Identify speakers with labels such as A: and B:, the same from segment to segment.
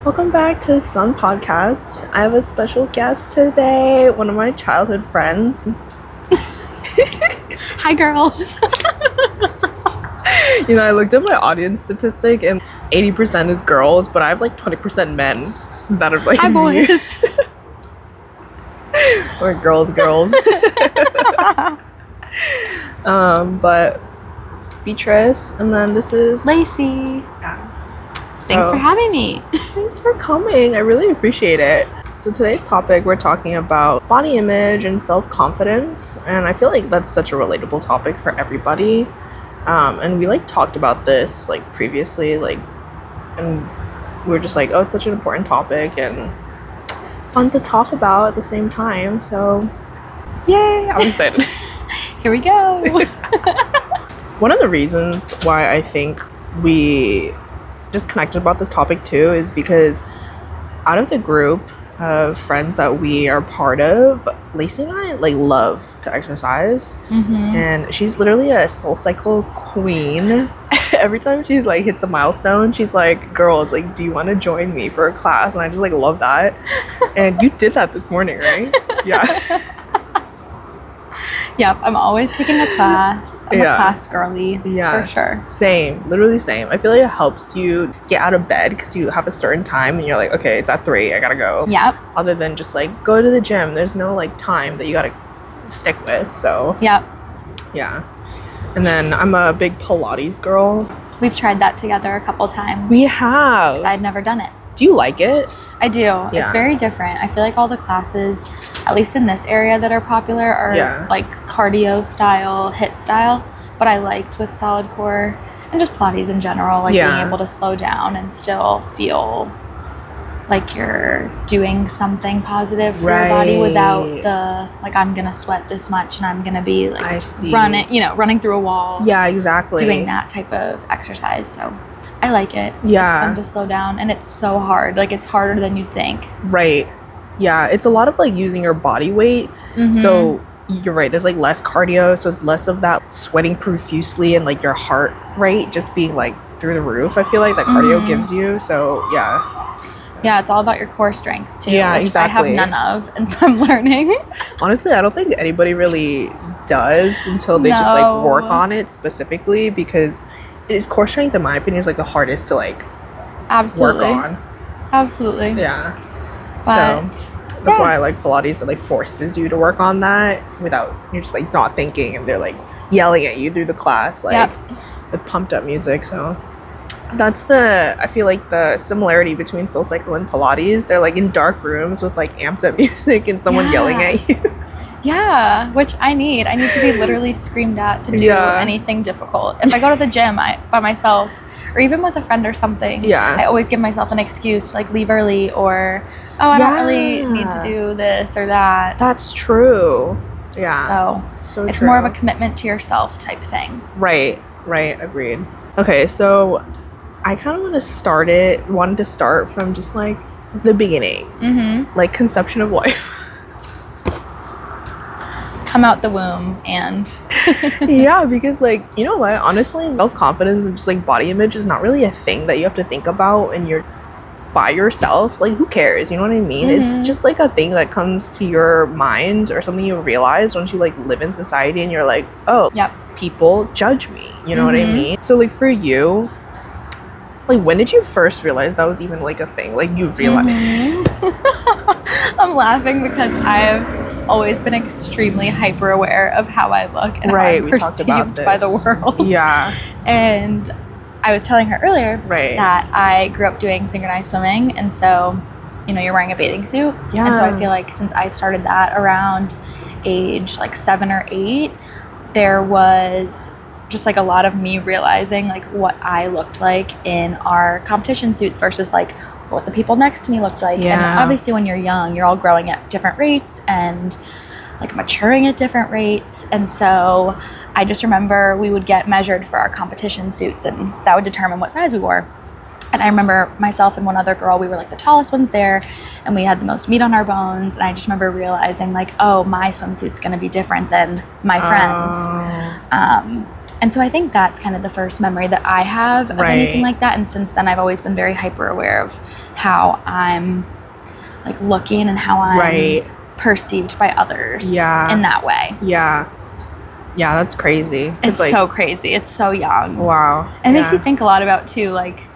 A: Welcome back to the Sun Podcast. I have a special guest today, one of my childhood friends.
B: Hi, girls.
A: I looked at my audience statistic and 80% is girls, but I have like 20% men that are like
B: Hi, boys.
A: Or girls. But Beatrice, and then this is
B: Lacey.
A: Yeah.
B: Thanks for having me.
A: Thanks for coming. I really appreciate it. So today's topic, we're talking about body image and self-confidence, and I feel like that's such a relatable topic for everybody. And we talked about this previously, and we were just like, oh, it's such an important topic and fun to talk about at the same time. So yay, I'm excited.
B: Here we go.
A: One of the reasons why I think we just connected about this topic too is because out of the group of friends that we are part of, Lacey and I love to exercise, and she's literally a SoulCycle queen. Every time she's hits a milestone, she's like, girls, do you want to join me for a class? And I just love that. And you did that this morning, right? Yeah.
B: Yep, I'm always taking a class. I'm a class girly, for sure.
A: Same, literally same. I feel like it helps you get out of bed because you have a certain time and you're like, okay, it's at 3, I gotta go.
B: Yep.
A: Other than just go to the gym. There's no time that you gotta stick with. So
B: yep.
A: Yeah. And then I'm a big Pilates girl.
B: We've tried that together a couple times.
A: We have.
B: 'Cause I'd never done it.
A: Do you like it?
B: I do. Yeah. It's very different. I feel like all the classes, at least in this area that are popular, are cardio style, HIIT style. But I liked with solid core and just Pilates in general, being able to slow down and still feel like you're doing something positive for your body without the I'm gonna sweat this much and I'm gonna be running through a wall.
A: Yeah, exactly.
B: Doing that type of exercise. So I like it.
A: Yeah.
B: It's fun to slow down, and it's so hard. It's harder than you'd think.
A: Right. Yeah, it's a lot of using your body weight. So you're right, there's less cardio, so it's less of that sweating profusely and your heart rate just being through the roof. I feel like that cardio gives you. So
B: yeah, it's all about your core strength too.
A: Yeah,
B: which
A: exactly.
B: I have none of, and so I'm learning.
A: Honestly, I don't think anybody really does until they just work on it specifically, because it's core strength, in my opinion, is the hardest to
B: absolutely
A: work on.
B: Absolutely.
A: Yeah.
B: But
A: so that's why I like Pilates. It forces you to work on that without you're just not thinking, and they're yelling at you through the class with pumped up music. So that's I feel the similarity between SoulCycle and Pilates. They're in dark rooms with amped up music and someone yelling at you.
B: Yeah, which I need. I need to be literally screamed at to do anything difficult. If I go to the gym by myself, or even with a friend or something, I always give myself an excuse, leave early, or, oh, I don't really need to do this or that.
A: That's true. Yeah.
B: So it's more of a commitment to yourself type thing.
A: Right. Agreed. Okay, so I kind of wanted to start from just the beginning, conception of life.
B: Come out the womb and
A: yeah, because you know what, honestly, self-confidence and just body image is not really a thing that you have to think about and you're by yourself. Who cares, you know what I mean? It's just a thing that comes to your mind, or something you realize once you live in society and you're oh, people judge me, you know what I mean? So for you, when did you first realize that was even a thing? You realized
B: I'm laughing because I've always been extremely hyper aware of how I look and how I'm perceived by the world.
A: Yeah.
B: And I was telling her earlier that I grew up doing synchronized swimming, and so you're wearing a bathing suit. Yeah. And so I feel since I started that around age 7 or 8, there was just a lot of me realizing what I looked like in our competition suits versus what the people next to me looked like. And obviously when you're young, you're all growing at different rates and maturing at different rates. And so I just remember we would get measured for our competition suits, and that would determine what size we wore. And I remember myself and one other girl, we were the tallest ones there, and we had the most meat on our bones. And I just remember realizing oh, my swimsuit's gonna be different than my friends. And so I think that's kind of the first memory that I have of anything like that. And since then, I've always been very hyper aware of how I'm like looking and how I'm perceived by others in that way.
A: Yeah, that's crazy.
B: It's like, so crazy. It's so young.
A: Wow.
B: And it makes you think a lot about too, like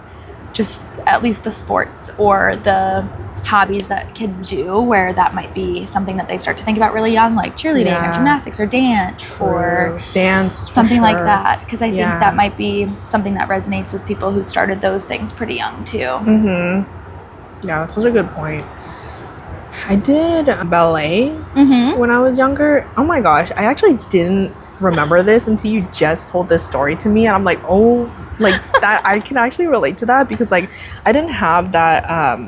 B: just at least the sports or the hobbies that kids do, where that might be something that they start to think about really young, like cheerleading or gymnastics or dance or
A: dance,
B: something like that. Because I think that might be something that resonates with people who started those things pretty young too.
A: Yeah, that's such a good point. I did ballet when I was younger. Oh my gosh, I actually didn't remember this until you just told this story to me, and I'm like, oh, like that I can actually relate to that, because like I didn't have that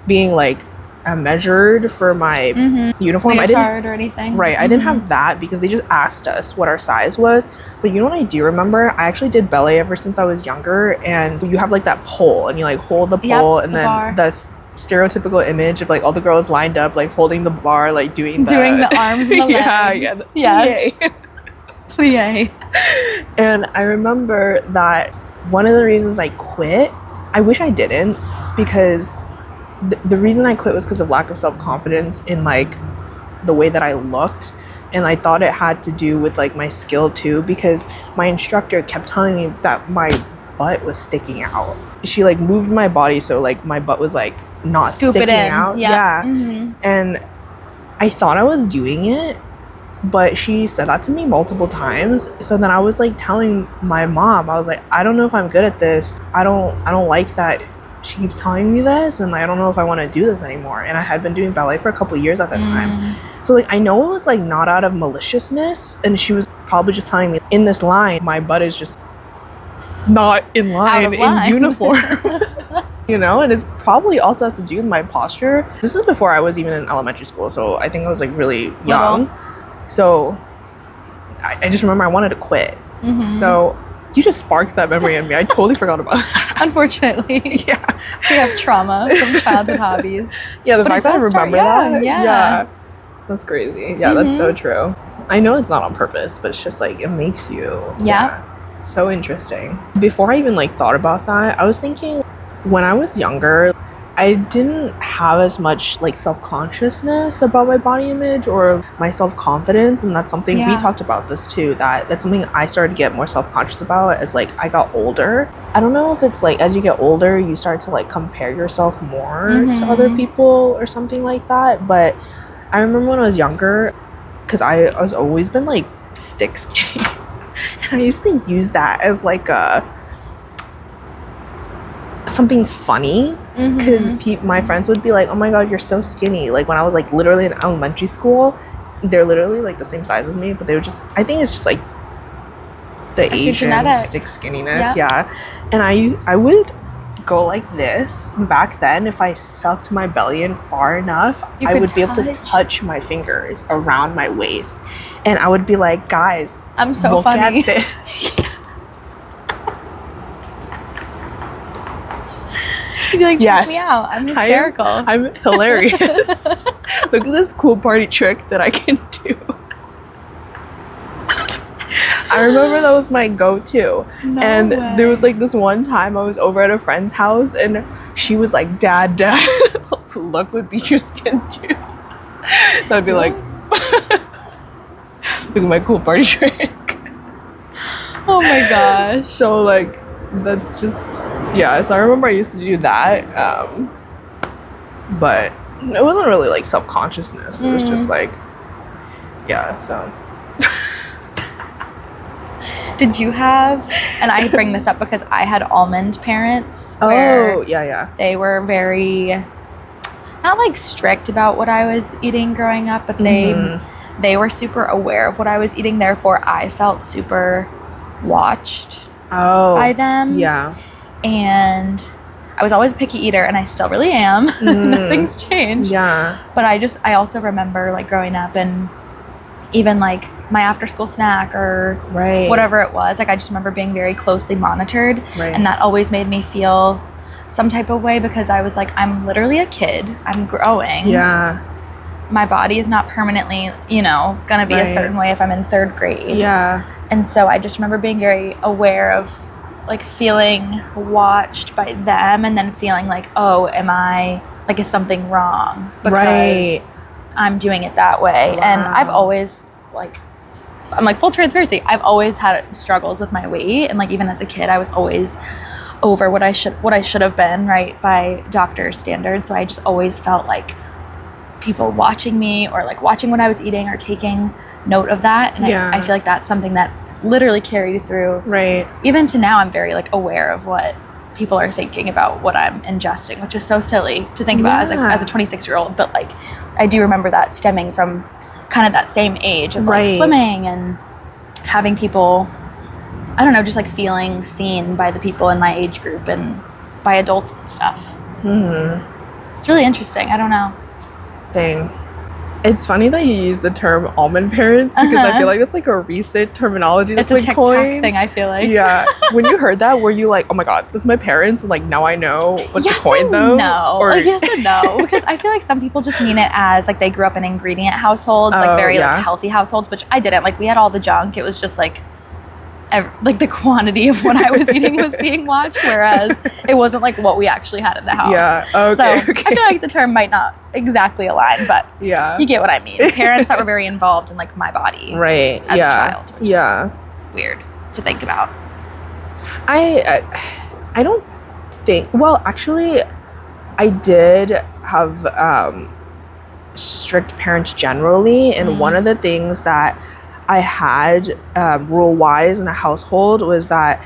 A: being like measured for my uniform.
B: I didn't or anything.
A: Right, I didn't have that because they just asked us what our size was. But you know what I do remember? I actually did ballet ever since I was younger, and you have like that pole and you like hold the pole and then bar. The stereotypical image of like all the girls lined up like holding the bar, like doing
B: the arms and the legs. Yes. Plie.
A: And I remember that one of the reasons I quit, I wish I didn't, because the reason I quit was because of lack of self-confidence in like the way that I looked. And I thought it had to do with like my skill too, because my instructor kept telling me that my butt was sticking out. She like moved my body so like my butt was like not sticking out. And I thought I was doing it, but she said that to me multiple times. So then I was like telling my mom, I was like, I don't know if I'm good at this. I don't like that she keeps telling me this, and I don't know if I want to do this anymore. And I had been doing ballet for a couple of years at that time. So like I know it was like not out of maliciousness, and she was probably just telling me in this line my butt is just not in line in uniform. You know, and it probably also has to do with my posture. This is before I was even in elementary school, so I think I was like really young. So I just remember I wanted to quit. So you just sparked that memory in me. I totally forgot about it.
B: Unfortunately.
A: Yeah.
B: We have trauma from childhood hobbies.
A: Yeah, the fact that I remember that. Yeah. That's crazy. Yeah, that's so true. I know it's not on purpose, but it's just like it makes you. Yeah. So interesting. Before I even like thought about that, I was thinking when I was younger, I didn't have as much like self-consciousness about my body image or my self-confidence, and that's something we talked about this too, that's something I started to get more self-conscious about as like I got older. I don't know if it's like as you get older you start to like compare yourself more to other people or something like that, but I remember when I was younger, because I was always been like stick skinny and I used to use that as like a something funny, because my friends would be like, oh my god, you're so skinny. Like when I was like literally in elementary school, they're literally like the same size as me, but they were just, I think it's just like the Asian stick skinniness. And I would go like this back then. If I sucked my belly in far enough, I would be able to touch my fingers around my waist, and I would be like, guys,
B: I'm so
A: look
B: funny
A: at this.
B: You'd be like, check me out. I'm hysterical.
A: I'm hilarious. Look at this cool party trick that I can do. I remember that was my go-to. There was like this one time I was over at a friend's house and she was like, Dad, look what Beatrice can do. So I'd be like, look at my cool party trick.
B: Oh my gosh.
A: So like, that's just, so I remember I used to do that, but it wasn't really like self-consciousness. It was just like, so.
B: Did you have, and I bring this up because I had Almond parents. They were very, not like strict about what I was eating growing up, but they were super aware of what I was eating. Therefore, I felt super watched by them. And I was always a picky eater, and I still really am. Nothing's changed. But I also remember like growing up and even like my after school snack or whatever it was, like I just remember being very closely monitored, and that always made me feel some type of way, because I was like, I'm literally a kid, I'm growing, my body is not permanently, gonna be a certain way if I'm in third grade, And so I just remember being very aware of like feeling watched by them and then feeling like, oh, am I, like, is something wrong because I'm doing it that way. Wow. And I've always, like, I'm like, full transparency, I've always had struggles with my weight. And like, even as a kid, I was always over what I should have been, right, by doctor's standards. So I just always felt like people watching me or like watching what I was eating or taking note of that. And I feel like that's something that literally carried through. Right. Even to now, I'm very like aware of what people are thinking about what I'm ingesting, which is so silly to think about as a 26-year-old. But like, I do remember that stemming from kind of that same age of like swimming and having people, I don't know, just like feeling seen by the people in my age group and by adults and stuff. Mm-hmm. It's really interesting. I don't know.
A: Dang. It's funny that you use the term almond parents because I feel like that's like a recent terminology that's
B: it's a
A: like
B: TikTok
A: coined.
B: Thing, I feel like.
A: Yeah. When you heard that, were you like, oh my God, that's my parents? And like, now I know what to coin them?
B: No.
A: Or
B: yes and no. Because I feel like some people just mean it as like they grew up in ingredient households, like very like healthy households, which I didn't. Like we had all the junk. It was just like the quantity of what I was eating was being watched, whereas it wasn't like what we actually had in the house. Yeah, okay, so I feel like the term might not exactly align, but you get what I mean. Parents that were very involved in like my body, as a child, which is weird to think about.
A: I don't think. Well, actually, I did have strict parents generally, and one of the things that I had rule-wise in the household was that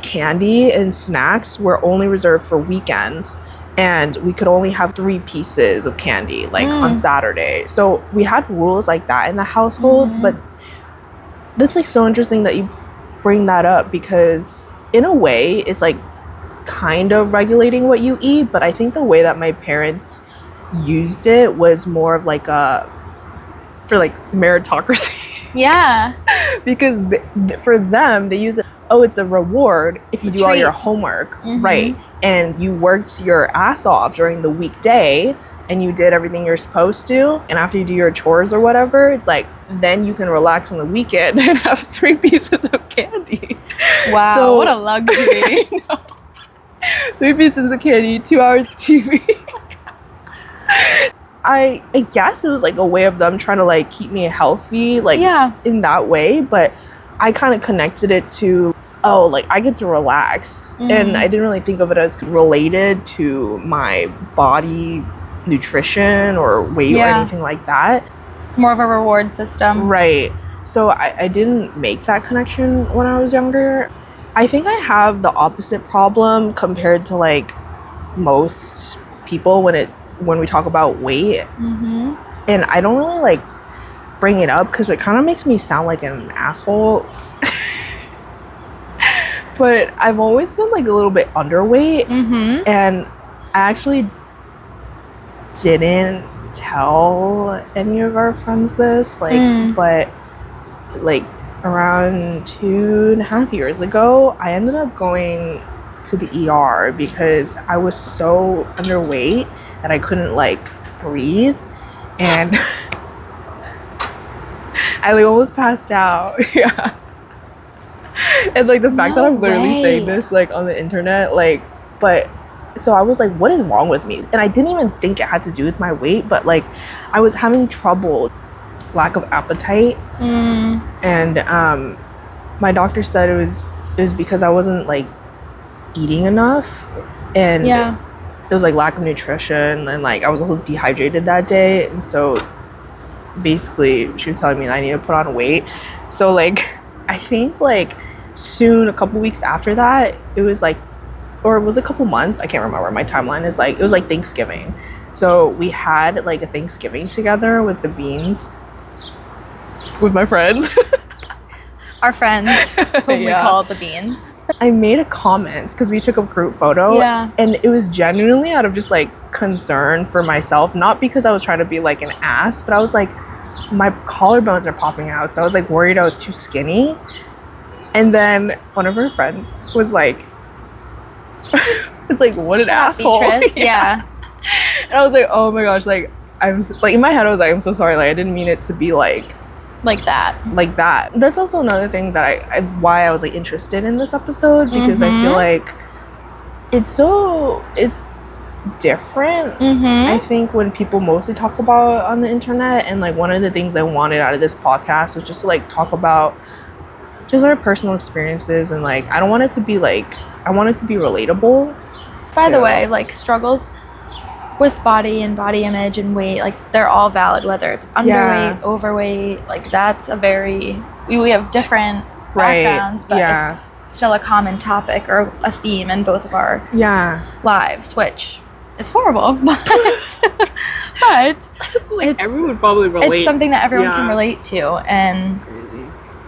A: candy and snacks were only reserved for weekends, and we could only have 3 pieces of candy like on Saturday. So we had rules like that in the household. But that's like so interesting that you bring that up, because in a way it's like kind of regulating what you eat, but I think the way that my parents used it was more of like for like meritocracy. Yeah. Because for them, they use it, it's a reward if you do all your homework, right? And you worked your ass off during the weekday and you did everything you're supposed to. And after you do your chores or whatever, it's like, then you can relax on the weekend and have 3 pieces of candy.
B: Wow, so, what a luxury.
A: 3 pieces of candy, 2 hours of TV. I guess it was like a way of them trying to like keep me healthy, like in that way. But I kind of connected it to, like I get to relax. And I didn't really think of it as related to my body nutrition or weight or anything like that.
B: More of a reward system.
A: Right. So I didn't make that connection when I was younger. I think I have the opposite problem compared to like most people when we talk about weight. And I don't really like bring it up because it kind of makes me sound like an asshole. But I've always been like a little bit underweight. And I actually didn't tell any of our friends this, like but like around 2.5 years ago, I ended up going to the ER because I was so underweight that I couldn't like breathe, and I like almost passed out. Yeah. And like the fact that I'm literally saying this like on the internet, like, but so I was like, what is wrong with me? And I didn't even think it had to do with my weight, but like I was having trouble, lack of appetite. And my doctor said it was because I wasn't like eating enough, and it was like lack of nutrition, and like I was a little dehydrated that day. And so basically she was telling me that I need to put on weight. So like I think like soon, a couple weeks after that, it was like, or it was a couple months, I can't remember, my timeline is like, it was like Thanksgiving. So we had like a Thanksgiving together with the beans with my friends.
B: Our friends, whom we call the beans.
A: I made a comment because we took a group photo, and it was genuinely out of just like concern for myself, not because I was trying to be like an ass, but I was like, my collarbones are popping out, so I was like worried I was too skinny. And then one of her friends was like, what an asshole. Yeah. And I was like, oh my gosh, like I'm like in my head I was like, I'm so sorry, like I didn't mean it to be like
B: like that.
A: That's also another thing that I why I was like interested in this episode, because I feel like it's different. I think when people mostly talk about on the internet, and like one of the things I wanted out of this podcast was just to like talk about just our personal experiences, and like I want it to be relatable.
B: By the way, like struggles with body and body image and weight, like they're all valid, whether it's underweight, overweight, like that's a very we have different backgrounds, but it's still a common topic or a theme in both of our lives, which is horrible, but
A: like everyone probably relates.
B: It's something that everyone can relate to, and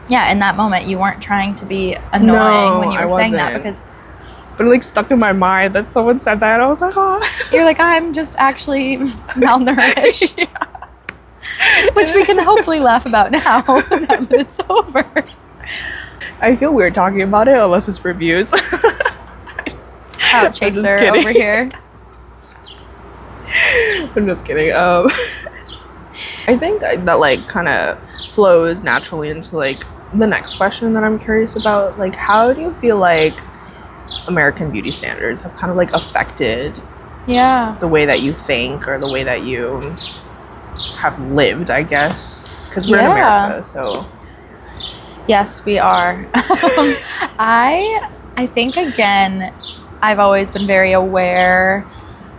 B: in that moment you weren't trying to be annoying when you were saying that,
A: but it like stuck in my mind that someone said that, and I was like, oh.
B: You're like, I'm just actually malnourished. Which we can hopefully laugh about now that it's over.
A: I feel weird talking about it unless it's for views.
B: Clout chaser over here.
A: I'm just kidding. I think that like kind of flows naturally into like the next question that I'm curious about. Like, how do you feel like American beauty standards have kind of like affected the way that you think, or the way that you have lived, I guess, because we're in America, so.
B: Yes, we are. I think, again, I've always been very aware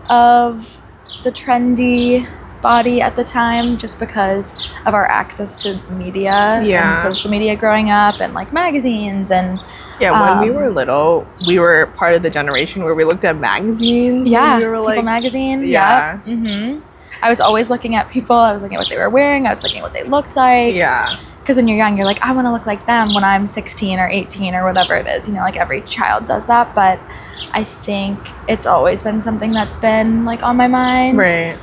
B: of the trendy body at the time, just because of our access to media and social media growing up, and like magazines and
A: when we were little, we were part of the generation where we looked at magazines.
B: Yeah,
A: we were
B: People
A: like,
B: magazine.
A: Yeah.
B: I was always looking at people. I was looking at what they were wearing. I was looking at what they looked like.
A: Yeah.
B: Because when you're young, you're like, I want to look like them when I'm 16 or 18 or whatever it is. You know, like every child does that. But I think it's always been something that's been like on my mind.
A: Right.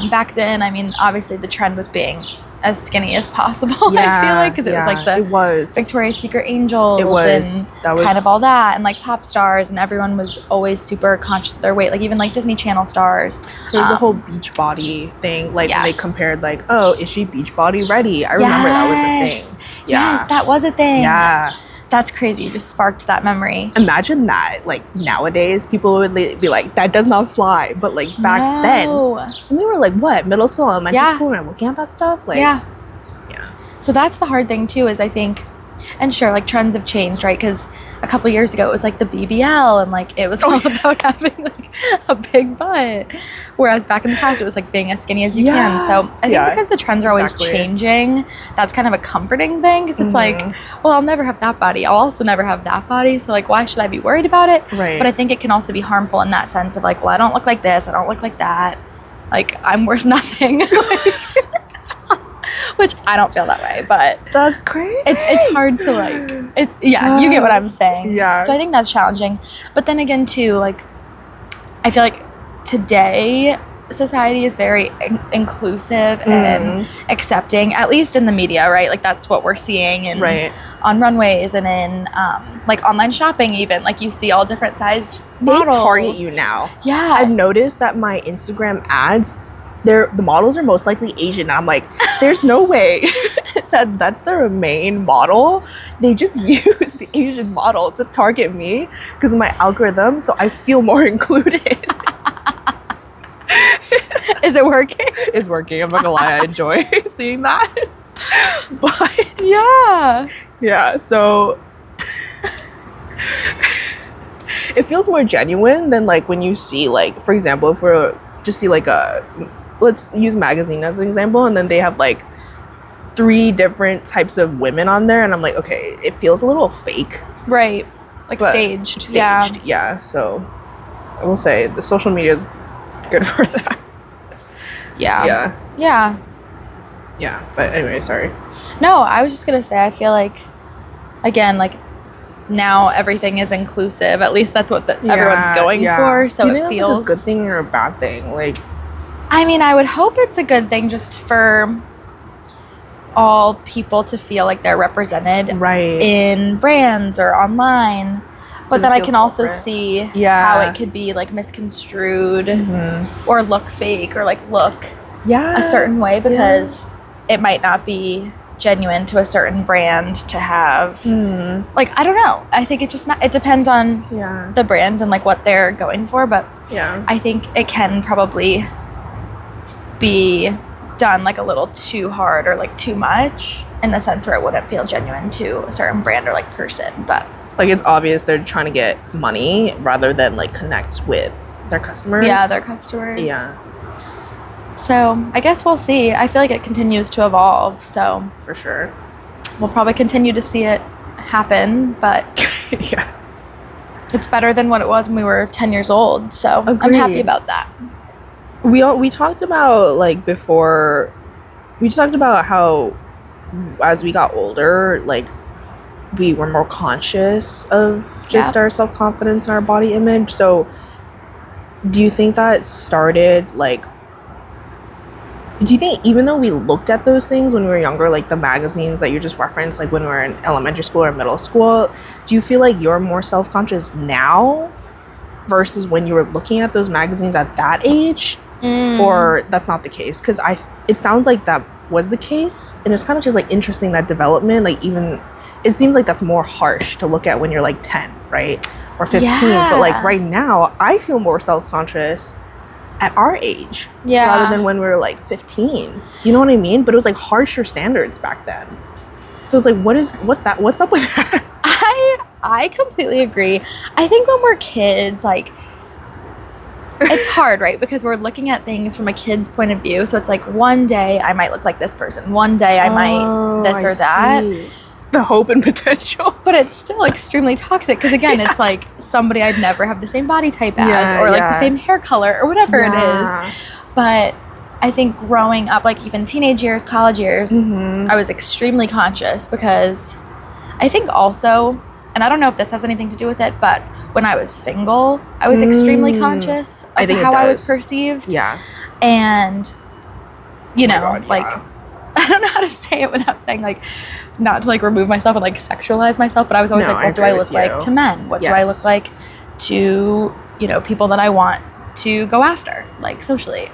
B: Back then, I mean, obviously the trend was being as skinny as possible. I feel like, because it was like the Victoria's Secret angels and kind of all that, and like pop stars, and everyone was always super conscious of their weight. Like even like Disney Channel stars.
A: There's the whole beach body thing. Like when they compared like, oh, is she beach body ready? I remember that was a thing. Yeah. Yes,
B: that was a thing.
A: Yeah.
B: That's crazy. You just sparked that memory.
A: Imagine that. Like nowadays, people would be like, that does not fly. But like back then, and we were like, what? Middle school, elementary school, and we're looking at that stuff? Like, yeah.
B: So that's the hard thing too, is I think, and sure, like trends have changed, right? Because a couple years ago, it was like the BBL, and like it was all about having like a big butt. Whereas back in the past, it was like being as skinny as you can. So I think because the trends are always changing, that's kind of a comforting thing, because it's like, well, I'll never have that body. I'll also never have that body. So like, why should I be worried about it?
A: Right.
B: But I think it can also be harmful in that sense of like, well, I don't look like this. I don't look like that. Like, I'm worth nothing. Which I don't feel that way, but
A: that's crazy.
B: It's hard to like, you get what I'm saying. Yeah. So I think that's challenging. But then again, too, like, I feel like today society is very inclusive and accepting, at least in the media, right? Like that's what we're seeing on runways and in like online shopping, even like you see all different size models.
A: They target you now.
B: Yeah.
A: I've noticed that my Instagram ads, the models are most likely Asian, and I'm like, there's no way that's their main model. They just use the Asian model to target me because of my algorithm, so I feel more included.
B: Is it working?
A: It's working. I'm not gonna lie, I enjoy seeing that. But yeah, so it feels more genuine than like when you see, like, for example, if we're just see like let's use magazine as an example, and then they have like 3 different types of women on there, and I'm like, okay, it feels a little fake,
B: right? Like staged.
A: Yeah. So I will say the social media is good for that. Yeah. But anyway, sorry.
B: No, I was just gonna say, I feel like, again, like now everything is inclusive. At least that's what everyone's going for. So
A: do you think
B: it feels
A: that's like a good thing or a bad thing? Like,
B: I mean, I would hope it's a good thing, just for all people to feel like they're represented in brands or online. But then I can also see how it could be like misconstrued or look fake or like look a certain way, because it might not be genuine to a certain brand to have like, I don't know, I think it depends on the brand and like what they're going for, but I think it can probably be done like a little too hard or like too much in the sense where it wouldn't feel genuine to a certain brand or like person. But
A: like, it's obvious they're trying to get money rather than like connect with their customers.
B: Their customers. So I guess we'll see. I feel like it continues to evolve, so
A: for sure
B: we'll probably continue to see it happen, but it's better than what it was when we were 10 years old, so Agreed. I'm happy about that.
A: We talked about like before, we talked about how as we got older, like we were more conscious of just our self-confidence and our body image. So do you think that started like, do you think even though we looked at those things when we were younger, like the magazines that you just referenced, like when we were in elementary school or middle school, do you feel like you're more self-conscious now versus when you were looking at those magazines at that age? Or that's not the case? Because it sounds like that was the case, and it's kind of just like interesting, that development, like even it seems like that's more harsh to look at when you're like 10, right? Or 15. But like right now, I feel more self-conscious at our age rather than when we were like 15. You know what I mean? But it was like harsher standards back then. So it's like, what's up with that?
B: I completely agree. I think when we're kids, like, it's hard, right? Because we're looking at things from a kid's point of view. So it's like, one day I might look like this person. One day I might this or that.
A: The hope and potential.
B: But it's still extremely toxic because, again, it's like somebody I'd never have the same body type as or like the same hair color or whatever it is. But I think growing up, like even teenage years, college years, I was extremely conscious because I think also, and I don't know if this has anything to do with it, but when I was single, I was extremely conscious of how I was perceived. And, you know, like, I don't know how to say it without saying, like, not to, like, remove myself and, like, sexualize myself, but I was always like, what do I look like to men? What do I look like to, you know, people that I want to go after, like, socially?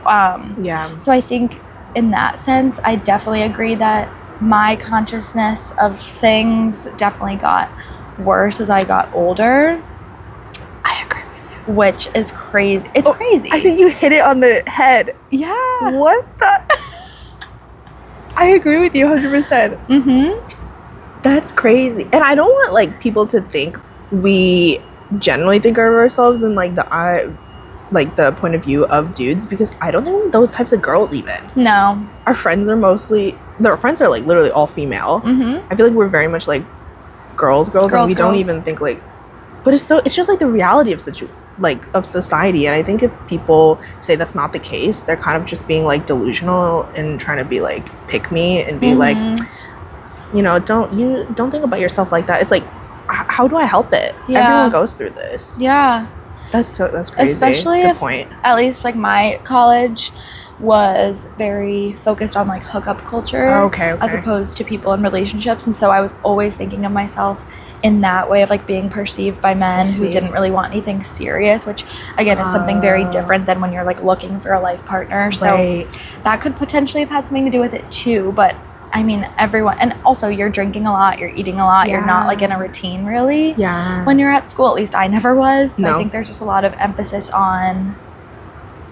B: So I think in that sense, I definitely agree that my consciousness of things definitely got worse as I got older.
A: I agree with you.
B: Which is crazy. It's crazy.
A: I think you hit it on the head.
B: Yeah.
A: What the? I agree with you 100%. That's crazy. And I don't want like people to think we generally think of ourselves in like the point of view of dudes, because I don't think those types of girls even.
B: No.
A: Our friends are like literally all female. I feel like we're very much like girls and we don't even think like, but it's just like the reality of of society. And I think if people say that's not the case, they're kind of just being like delusional and trying to be like pick me and be like, you know, don't think about yourself like that. It's like, how do I help it? Everyone goes through this. That's crazy.
B: Especially
A: Good
B: if
A: point.
B: At least like my college was very focused on like hookup culture as opposed to people in relationships, and so I was always thinking of myself in that way of like being perceived by men who didn't really want anything serious, which again is something very different than when you're like looking for a life partner. So that could potentially have had something to do with it too. But I mean, everyone, and also you're drinking a lot, you're eating a lot, you're not like in a routine really when you're at school. At least I never was. So I think there's just a lot of emphasis on,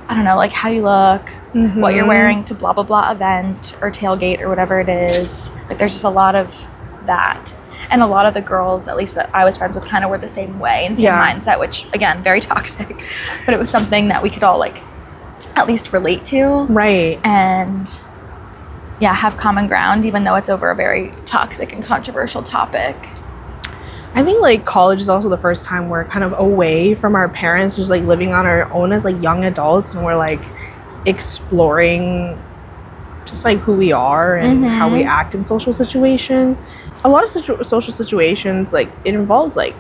B: I don't know, like how you look, what you're wearing to blah, blah, blah event or tailgate or whatever it is. Like there's just a lot of that. And a lot of the girls, at least that I was friends with, kind of were the same way and same mindset, which again, very toxic. But it was something that we could all like at least relate to. Right. And have common ground, even though it's over a very toxic and controversial topic.
A: I think like college is also the first time we're kind of away from our parents, just like living on our own as like young adults, and we're like exploring just like who we are and how we act in social situations. A lot of social situations, like it involves like,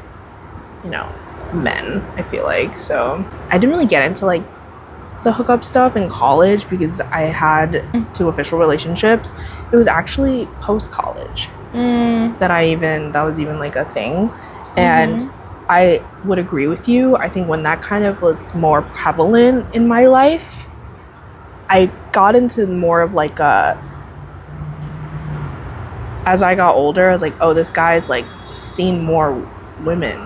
A: you know, men, I feel like. So I didn't really get into like the hookup stuff in college because I had 2 official relationships. It was actually post-college that was even like a thing. And I would agree with you. I think when that kind of was more prevalent in my life, I got into more of like as I got older, I was like, oh, this guy's like seen more women,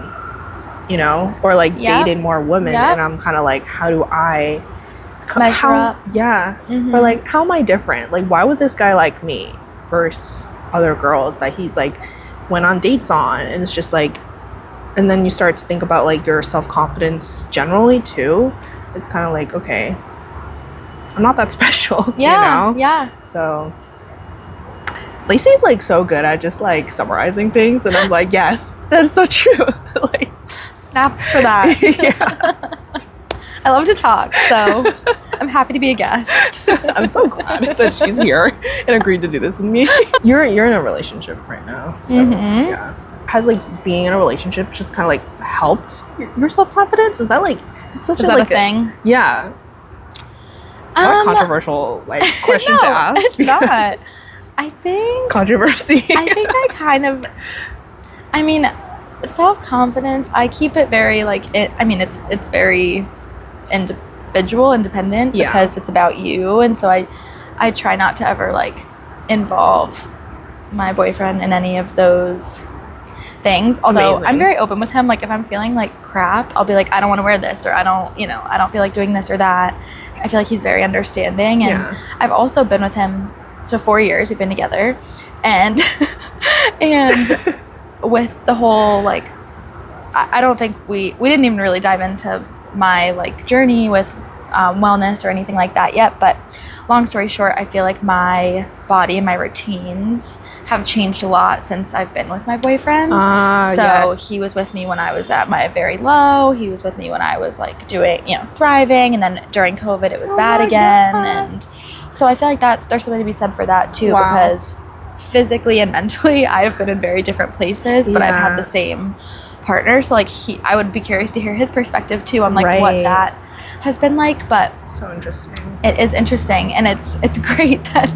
A: you know, or like dated more women. And I'm kind of like, how do I
B: measure up?
A: Yeah. Or like, how am I different? Like, why would this guy like me versus other girls that he's like went on dates on? And it's just like, and then you start to think about like your self-confidence generally too. It's kind of like, okay, I'm not that special.
B: Yeah.
A: You know?
B: Yeah.
A: So Lacey's like so good at just like summarizing things, and I'm like, yes, that's so true. Like,
B: snaps for that.
A: Yeah.
B: I love to talk, so I'm happy to be a guest.
A: I'm so glad that she's here and agreed to do this with me. You're in a relationship right now, so yeah. Has like being in a relationship just kind of like helped your self-confidence? Is that like such
B: a thing?
A: Yeah. Not a controversial like question to ask.
B: It's not. I think
A: controversy.
B: I think I mean, self-confidence, I keep it very like it's very independent because it's about you, and so I try not to ever like involve my boyfriend in any of those things. Although I'm very open with him. Like if I'm feeling like crap, I'll be like, I don't want to wear this, or I don't feel like doing this or that. I feel like he's very understanding, and I've also been with him. So 4 years we've been together, and with the whole like, I don't think we didn't even really dive into my like journey with wellness or anything like that yet. But long story short, I feel like my body and my routines have changed a lot since I've been with my boyfriend. He was with me when I was at my very low. He was with me when I was like doing, thriving, and then during COVID it was bad again. And so I feel like there's something to be said for that too, because physically and mentally I have been in very different places, but I've had the same partner. So like I would be curious to hear his perspective too on like what that has been like. But
A: so interesting.
B: It is interesting, and it's great that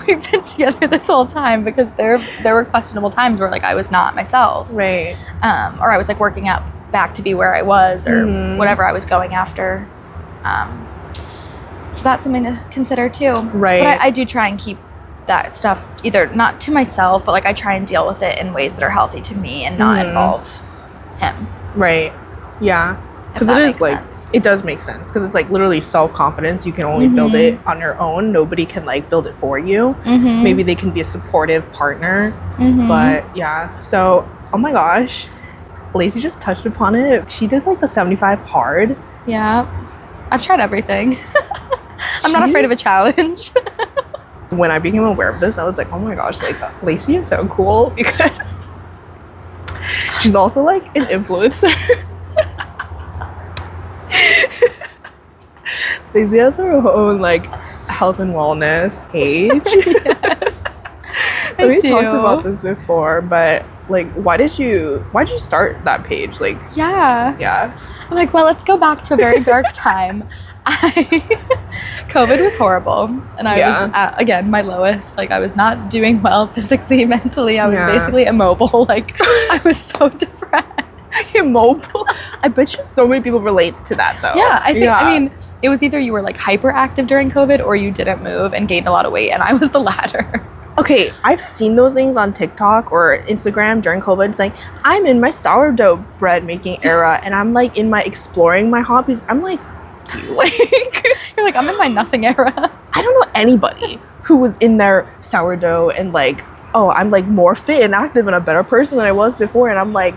B: we've been together this whole time, because there were questionable times where like I was not myself. Right. Or I was like working up back to be where I was, or whatever I was going after. So that's something to consider too. Right. But I do try and keep that stuff either not to myself, but like I try and deal with it in ways that are healthy to me and not involve him. Right. Yeah. Because it is like sense. It does make sense, because it's like literally self-confidence. You can only build it on your own. Nobody can like build it for you. Maybe they can be a supportive partner, but yeah. So oh my gosh, Lacey just touched upon it. She did like the 75 hard. Yeah, I've tried everything. I'm not afraid of a challenge. When I became aware of this, I was like, oh my gosh, like Lacey is so cool, because she's also like an influencer. Lacey has her own like health and wellness page. Yes. We talked about this before, but like why did you start that page? Like yeah. I'm like, well, let's go back to a very dark time. COVID was horrible, and I was at, again, my lowest. Like I was not doing well physically, mentally. I was basically immobile. Like I was so depressed. Immobile. I bet you so many people relate to that though. Yeah, I mean, it was either you were like hyperactive during COVID, or you didn't move and gained a lot of weight, and I was the latter. Okay, I've seen those things on TikTok or Instagram during COVID. It's like, I'm in my sourdough bread making era, and I'm like in my exploring my hobbies. I'm like, you're like, I'm in my nothing era. I don't know anybody who was in their sourdough and like, oh, I'm like more fit and active and a better person than I was before. And I'm like,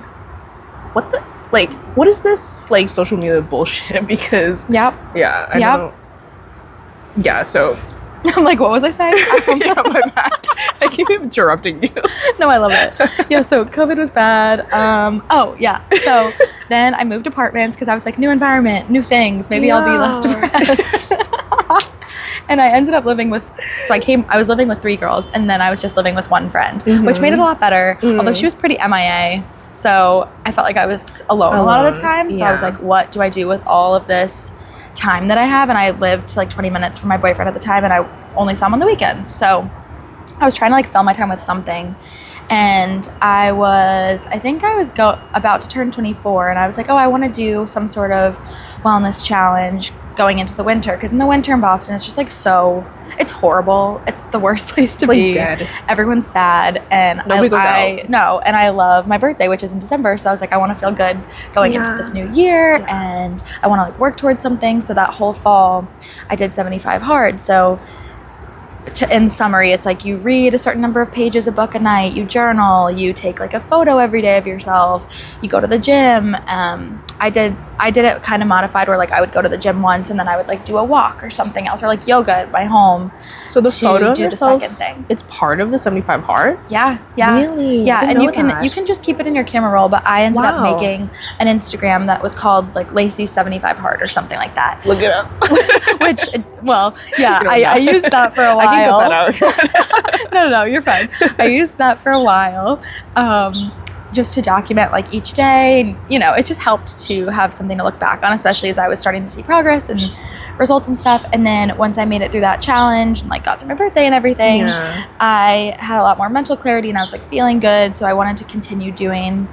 B: what is this like social media bullshit? Because I don't. Yeah, so I'm like, what was I saying? Yeah, my bad. I keep interrupting you. No, I love it. Yeah, so COVID was bad. So then I moved apartments because I was like, new environment, new things. Maybe I'll be less depressed. And I ended up living with, I was living with 3 girls, and then I was just living with one friend, which made it a lot better, although she was pretty MIA. So I felt like I was alone a lot of the time. So I was like, what do I do with all of this time that I have? And I lived like 20 minutes from my boyfriend at the time, and I only saw him on the weekends. So I was trying to like fill my time with something. And I think I was about to turn 24, and I was like, oh, I want to do some sort of wellness challenge, going into the winter, because in the winter in Boston it's just like it's horrible. It's the worst place to be.
A: Dead.
B: Everyone's sad, and
A: nobody goes out.
B: No, and I love my birthday, which is in December, so I was like, I want to feel good going into this new year, and I want to like work towards something. So that whole fall I did 75 hard. So in summary, it's like you read a certain number of pages a book a night, you journal, you take like a photo every day of yourself, you go to the gym. I did it kind of modified, where like I would go to the gym once and then I would like do a walk or something else, or like yoga at my home.
A: So the photo of yourself,
B: the second thing,
A: it's part of the 75 hard?
B: Yeah.
A: Really?
B: Yeah, and you can just keep it in your camera roll, but I ended up making an Instagram that was called like Lacey 75 hard or something like that.
A: Look it up.
B: Which, well, yeah, I used that for a while.
A: I can cut that out.
B: No, you're fine. I used that for a while. Just to document like each day, and, it just helped to have something to look back on, especially as I was starting to see progress and results and stuff. And then once I made it through that challenge and like got through my birthday and everything, I had a lot more mental clarity and I was like feeling good. So I wanted to continue doing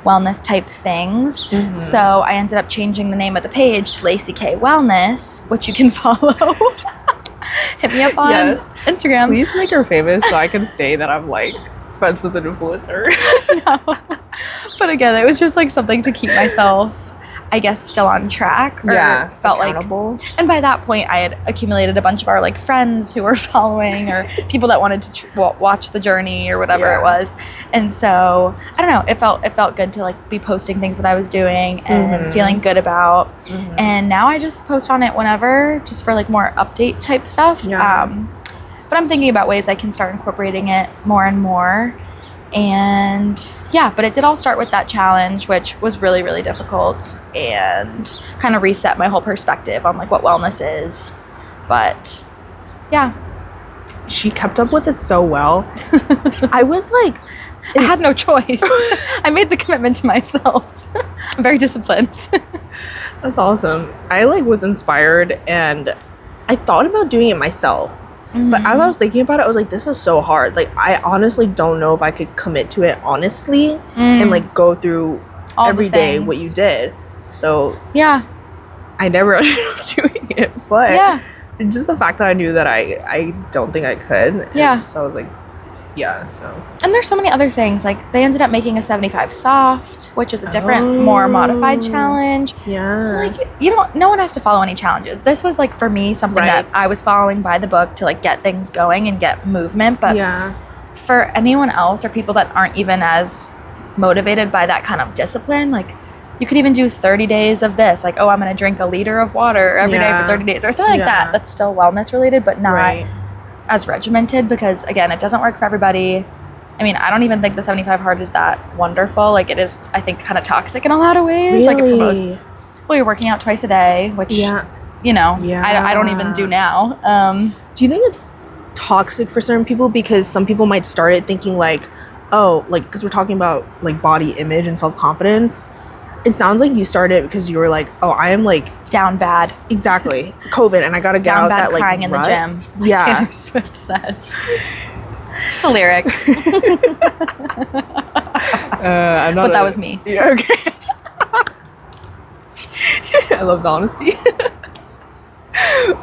B: wellness type things. So I ended up changing the name of the page to Lacey K Wellness, which you can follow. Hit me up on Instagram.
A: Please make her famous so I can say that I'm like friends with an influencer.
B: No. But again, it was just like something to keep myself, I guess, still on track. Or felt accountable. And by that point, I had accumulated a bunch of our like friends who were following, or people that wanted to watch the journey or whatever it was. And so I don't know. It felt good to like be posting things that I was doing and feeling good about. And now I just post on it whenever, just for like more update type stuff. But I'm thinking about ways I can start incorporating it more and more. And but it did all start with that challenge, which was really, really difficult and kind of reset my whole perspective on like what wellness is. But
A: she kept up with it so well. I was like,
B: I had no choice. I made the commitment to myself. I'm very disciplined.
A: That's awesome. I like was inspired and I thought about doing it myself. But as I was thinking about it, I was like, this is so hard. Like, I honestly don't know if I could commit to it honestly and like go through all every day what you did. So I never ended up doing it. But just the fact that I knew that I don't think I could. So I was like, And
B: there's so many other things. Like, they ended up making a 75 soft, which is a different, more modified challenge. Like, no one has to follow any challenges. This was, like, for me, something that I was following by the book to, like, get things going and get movement. But for anyone else or people that aren't even as motivated by that kind of discipline, like, you could even do 30 days of this. Like, I'm going to drink a liter of water every day for 30 days or something like that. That's still wellness related, but not as regimented, because again, it doesn't work for everybody. I mean, I don't even think the 75 hard is that wonderful. Like, it is, I think, kind of toxic in a lot of ways. Like, it promotes, you're working out twice a day, which I don't even do now.
A: Do you think it's toxic for certain people? Because some people might start it thinking like, because we're talking about like body image and self-confidence. It sounds like you started because you were like, I am like
B: down bad.
A: Exactly. COVID, and I gotta get
B: down
A: out
B: bad
A: that like
B: crying in the gym. Like Taylor Swift says. It's a lyric.
A: I'm not.
B: But that was me.
A: Yeah. Okay. I love the honesty.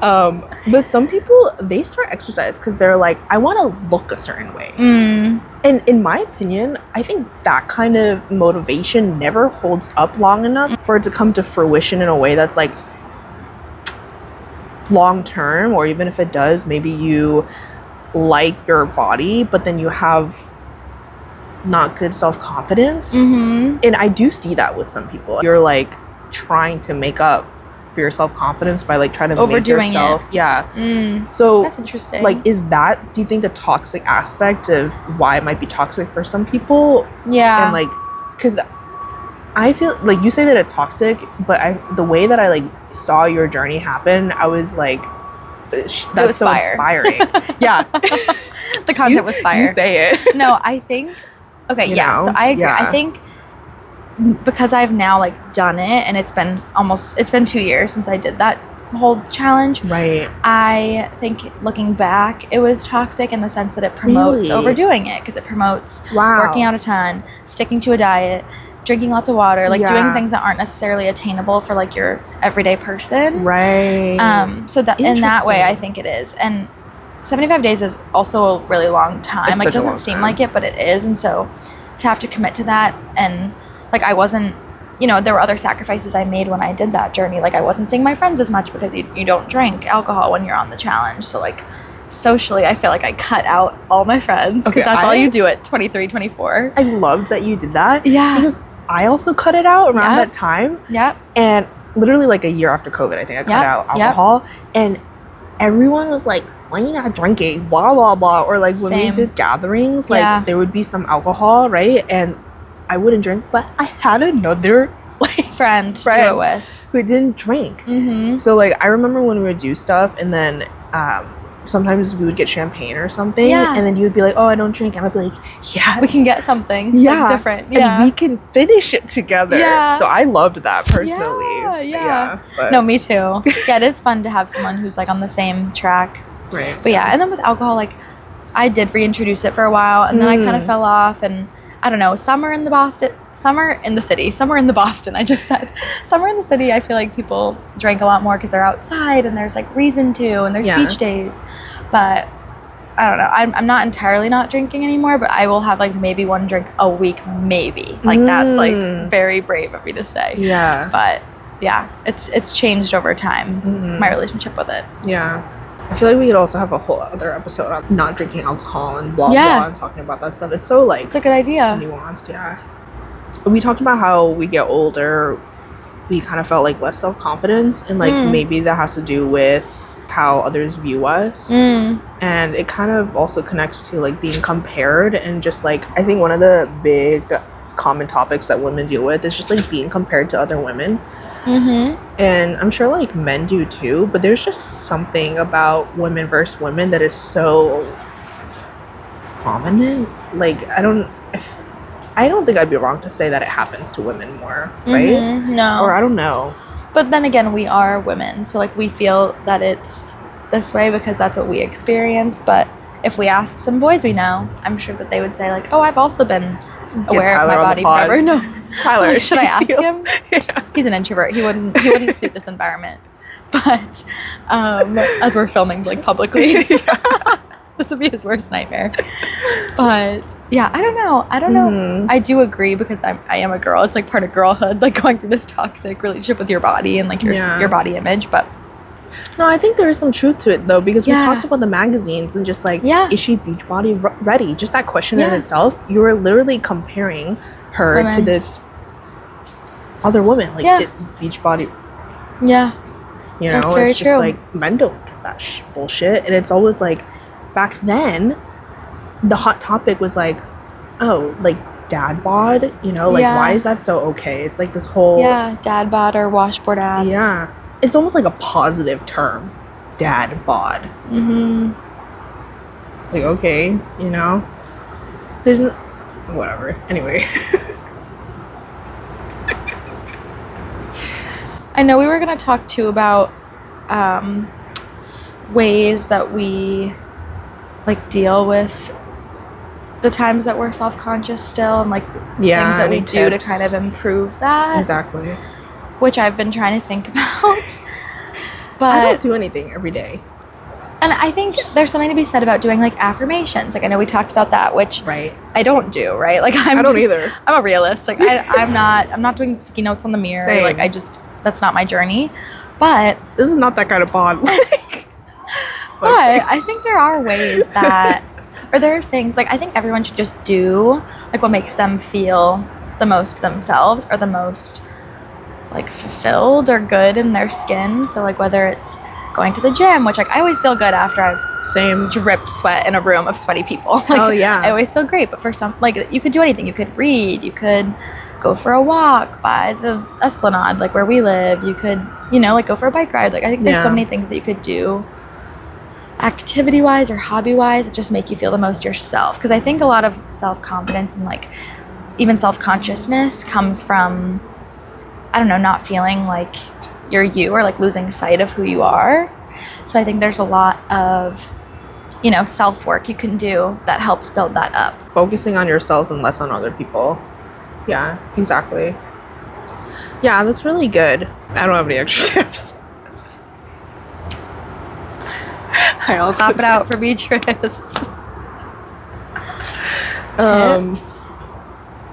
A: But some people, they start exercise because they're like, I want to look a certain way. And in my opinion, I think that kind of motivation never holds up long enough for it to come to fruition in a way that's like long term. Or even if it does, maybe you like your body, but then you have not good self-confidence. And I do see that with some people. You're like trying to make up for your self-confidence by like trying to
B: overdoing
A: make yourself so
B: that's interesting.
A: Like, is that, do you think, the toxic aspect of why it might be toxic for some people? And like, because I feel like you say that it's toxic, but the way that I like saw your journey happen, I was like, that's so fire. Inspiring.
B: The content was fire.
A: You say it.
B: No, I think so I agree. I think because I've now like done it, and it's been 2 years since I did that whole challenge. I think looking back, it was toxic in the sense that it promotes overdoing it, because it promotes working out a ton, sticking to a diet, drinking lots of water, like doing things that aren't necessarily attainable for like your everyday person.
A: Right.
B: So that in that way, I think it is. And 75 days is also a really long time. Like, it doesn't seem like it, but it is. And so to have to commit to that, and like, I wasn't, you know, there were other sacrifices I made when I did that journey. Like, I wasn't seeing my friends as much because you don't drink alcohol when you're on the challenge. So like, socially, I feel like I cut out all my friends because that's all you do at 23, 24.
A: I loved that you did that.
B: Yeah.
A: Because I also cut it out around that time.
B: Yep.
A: And literally like a year after COVID, I think I cut out alcohol. And everyone was like, why are you not drinking? Blah, blah, blah. Or like when we did gatherings, like there would be some alcohol, right? And I wouldn't drink, but I had another like
B: friend to do it with
A: who didn't drink. So like I remember when we would do stuff, and then sometimes we would get champagne or something, and then you would be like, oh, I don't drink, and I'd be like, yes,
B: we can get something like, different,
A: and we can finish it together. So I loved that personally.
B: No, me too. It is fun to have someone who's like on the same track,
A: right?
B: But and then with alcohol, like I did reintroduce it for a while, and then I kind of fell off, and I don't know, summer in the Boston, I just said. Summer in the city, I feel like people drank a lot more because they're outside and there's like reason to, and there's beach days. But I don't know, I'm not entirely not drinking anymore, but I will have like maybe one drink a week, maybe. Like that's like very brave of me to say.
A: Yeah.
B: But yeah, it's changed over time, my relationship with it.
A: Yeah. I feel like we could also have a whole other episode on not drinking alcohol and blah, blah, and talking about that stuff. It's so, like...
B: It's a good idea.
A: Nuanced, We talked about how we get older, we kind of felt, like, less self-confidence. And, like, maybe that has to do with how others view us. And it kind of also connects to, like, being compared. And just, like, I think one of the big common topics that women deal with is just, like, being compared to other women. And I'm sure like men do too, but there's just something about women versus women that is so prominent. Like I don't think I'd be wrong to say that it happens to women more, right?
B: No.
A: Or I don't know.
B: But then again, we are women, so like we feel that it's this way because that's what we experience. But if we ask some boys we know, I'm sure that they would say like, oh, I've also been aware of my body forever. No.
A: Tyler,
B: should I ask him? He's an introvert. He wouldn't suit this environment. But as we're filming like publicly, this would be his worst nightmare. But yeah, I don't know. I do agree because I am a girl. It's like part of girlhood, like going through this toxic relationship with your body and like your body image. But
A: no, I think there is some truth to it though, because we talked about the magazines and just like, is she beach body ready? Just that question in itself, you were literally comparing her to this other woman, like beach body.
B: Yeah,
A: you know, it's just like men don't get that bullshit, and it's always like back then, the hot topic was like, oh, like dad bod, you know, like why is that so okay? It's like this whole
B: dad bod or washboard abs.
A: Yeah, it's almost like a positive term, dad bod. Like okay, you know, there's whatever. Anyway.
B: I know we were going to talk too about ways that we like deal with the times that we're self-conscious still, and like things that we do to kind of improve that.
A: Exactly.
B: Which I've been trying to think about. But
A: I don't do anything every day.
B: And I think there's something to be said about doing like affirmations. Like I know we talked about that, which I don't do, right? Like I don't either. I'm a realist. Like I'm not doing sticky notes on the mirror. Same. Like that's not my journey. But
A: this is not that kind of bond.
B: But I think there are ways that, or there are things like I think everyone should just do like what makes them feel the most themselves or the most like fulfilled or good in their skin. So like whether it's going to the gym, which like I always feel good after I've dripped sweat in a room of sweaty people. Like, I always feel great. But for some, like you could do anything. You could read. You could go for a walk by the Esplanade, like where we live. You could, like go for a bike ride. Like I think there's so many things that you could do activity-wise or hobby-wise that just make you feel the most yourself. Because I think a lot of self-confidence and like even self-consciousness comes from, I don't know, not feeling like you're you or like losing sight of who you are. So I think there's a lot of, self-work you can do that helps build that up.
A: Focusing on yourself and less on other people. Yeah, exactly. Yeah, that's really good. I don't have any extra tips. I also
B: Clap it out for Beatrice. Tips.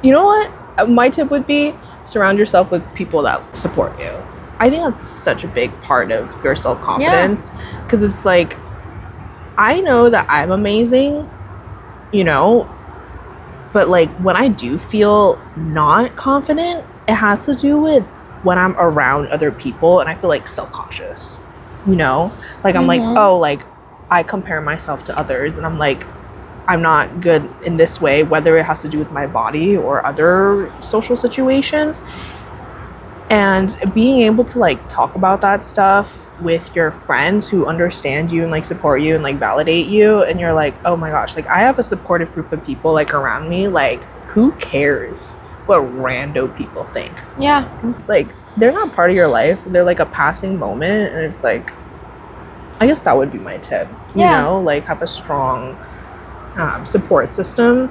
A: You know what? My tip would be surround yourself with people that support you. I think that's such a big part of your self-confidence, because it's like, I know that I'm amazing, you know, but like when I do feel not confident, it has to do with when I'm around other people and I feel like self-conscious, you know, like I'm like, oh, like I compare myself to others and I'm like, I'm not good in this way, whether it has to do with my body or other social situations. And being able to like talk about that stuff with your friends who understand you and like support you and like validate you, and you're like, oh my gosh, like I have a supportive group of people like around me, like who cares what rando people think?
B: Yeah.
A: It's like they're not part of your life, they're like a passing moment. And it's like, I guess that would be my tip, you know, like have a strong support system.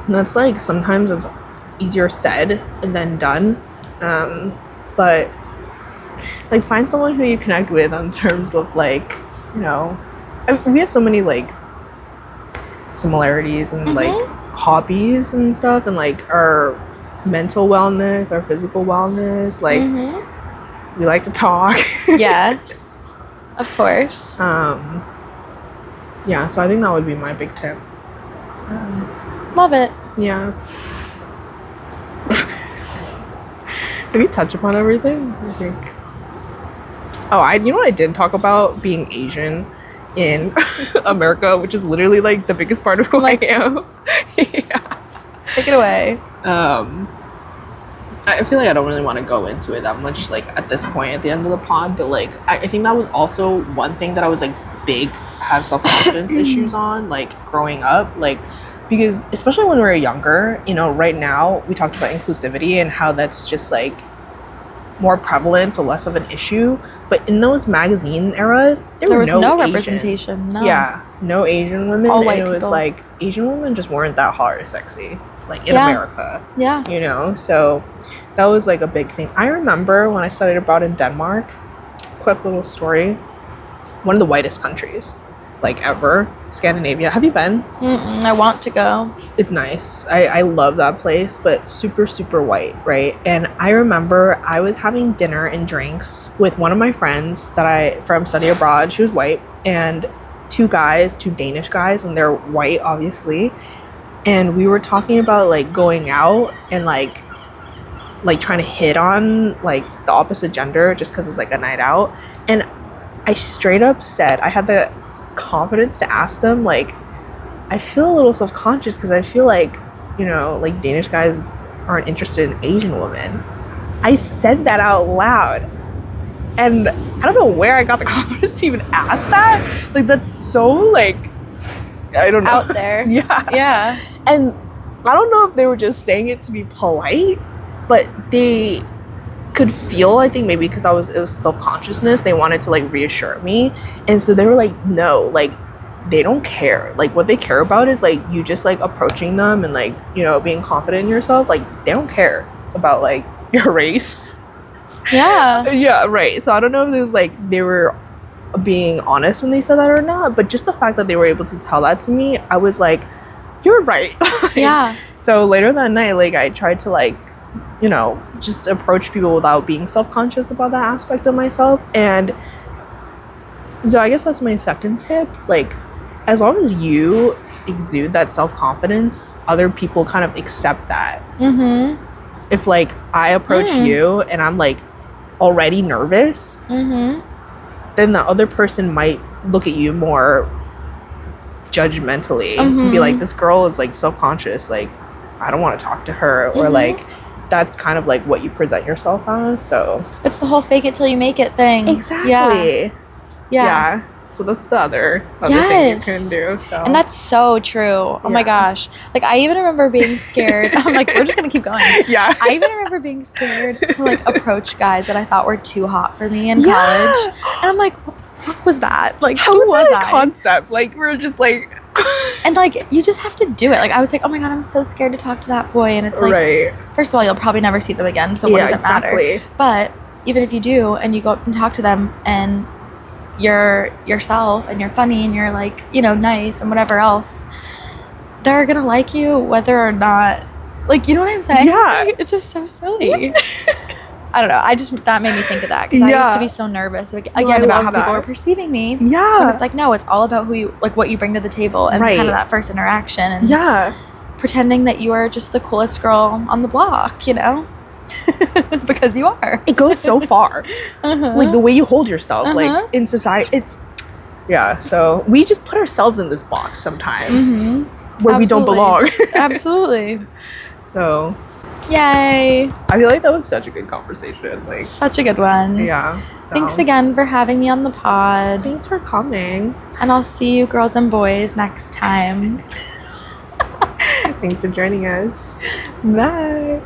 A: And that's like sometimes it's easier said than done, but like find someone who you connect with on terms of like, you know, we have so many like similarities and like hobbies and stuff, and like our mental wellness, our physical wellness, like we like to talk.
B: Yes, of course.
A: Yeah, so I think that would be my big tip.
B: Love it.
A: Yeah. Did we touch upon everything? I think. Oh, you know what I didn't talk about? Being Asian in America, which is literally like the biggest part of who I am. Yeah.
B: Take it away.
A: I feel like I don't really want to go into it that much, like at this point at the end of the pod, but like I think that was also one thing that I was like have self-confidence issues on, like growing up, like because especially when we were younger, you know, right now we talked about inclusivity and how that's just like more prevalent, so less of an issue. But in those magazine eras, there was no
B: representation. No.
A: Yeah, no Asian women.
B: All white
A: and it was
B: people.
A: like Asian women just weren't that hot or sexy, like in America.
B: Yeah.
A: You know, so that was like a big thing. I remember when I studied abroad in Denmark, quick little story, one of the whitest countries like ever, Scandinavia. Have you been?
B: I want to go.
A: It's nice. I love that place, but super, super white, right? And I remember I was having dinner and drinks with one of my friends from study abroad. She was white, and two Danish guys, and they're white, obviously. And we were talking about like going out and like trying to hit on like the opposite gender just because it's like a night out. And I straight up said, I had the confidence to ask them, like, I feel a little self-conscious because I feel like, you know, like Danish guys aren't interested in Asian women. I said that out loud, and I don't know where I got the confidence to even ask that. Like, that's so like, I don't know,
B: out there. Yeah.
A: And I don't know if they were just saying it to be polite, but they could feel, I think maybe because it was self-consciousness, they wanted to like reassure me. And so they were like, no, like they don't care. Like what they care about is like you just like approaching them and like, you know, being confident in yourself. Like they don't care about like your race. Yeah, right. So I don't know if it was like they were being honest when they said that or not, but just the fact that they were able to tell that to me, I was like, you're right.
B: Yeah.
A: So later that night, like I tried to like, you know, just approach people without being self-conscious about that aspect of myself. And so I guess that's my second tip. Like, as long as you exude that self-confidence, other people kind of accept that. If like I approach you and I'm like already nervous, then the other person might look at you more judgmentally and be like, this girl is like self-conscious, like I don't want to talk to her, or like that's kind of like what you present yourself as. So
B: it's the whole fake it till you make it thing.
A: Exactly. Yeah. So that's the other thing you can do. So,
B: and that's so true. Oh my gosh. Like I even remember being scared. I'm like, we're just gonna keep going.
A: Yeah.
B: I even remember being scared to like approach guys that I thought were too hot for me in college. And I'm like, what the fuck was that? Like,
A: how was that a concept? Like we're just like
B: And like, you just have to do it. Like, I was like, oh my God, I'm so scared to talk to that boy. And it's like, first of all, you'll probably never see them again. So what does it matter? But even if you do, and you go up and talk to them, and you're yourself, and you're funny, and you're like, you know, nice, and whatever else, they're gonna like you whether or not, like, you know what I'm saying?
A: Yeah.
B: It's just so silly. I don't know. That made me think of that, because I used to be so nervous again about how people were perceiving me.
A: Yeah.
B: And it's like, no, it's all about who you, like, what you bring to the table, and kind of that first interaction, and pretending that you are just the coolest girl on the block, you know? Because you are.
A: It goes so far. Like the way you hold yourself, like in society, it's so we just put ourselves in this box sometimes where we don't belong.
B: Absolutely.
A: So
B: yay.
A: I feel like that was such a good conversation. Like,
B: such a good one.
A: Yeah. So.
B: Thanks again for having me on the pod.
A: Thanks for coming.
B: And I'll see you girls and boys next time.
A: Thanks for joining us. Bye.